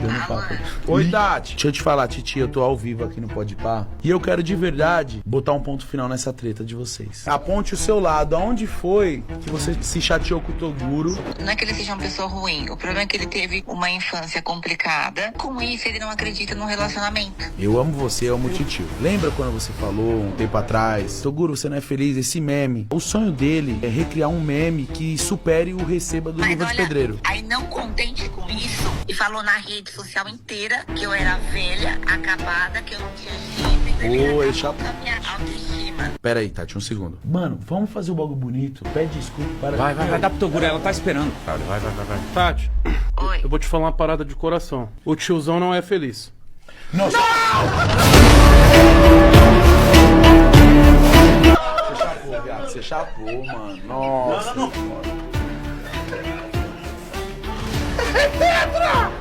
batendo papo. Oi, Tati. Deixa eu te falar, Titi, eu tô ao vivo aqui no Podpah. E eu quero de verdade botar um ponto final nessa treta de vocês. Aponte o seu lado. Aonde foi que você se chateou com o Toguro? Não é que ele seja uma pessoa ruim. O problema é que ele teve uma infância complicada. Com isso, ele não acredita no relacionamento. Eu amo você, eu amo o Titio. Lembra quando você falou um tempo atrás, Toguro, você não é feliz? Esse meme. O sonho dele é recriar um meme que supere o Receba do Luva de Pedreiro. Aí não contente com isso, e falou na rede social inteira que eu era velha, acabada, que eu não tinha jeito. Oi, acabou com a minha autoestima. Pera aí, Tati, um segundo. Mano, vamos fazer o bagulho bonito. Pede desculpa para... Vai dar pro Toguro, ela tá esperando. Vai. Tati, Oi. eu vou te falar uma parada de coração. O tiozão não é feliz. Nossa. Você chapou, viado. Você chapou, mano. Nossa. Pedro!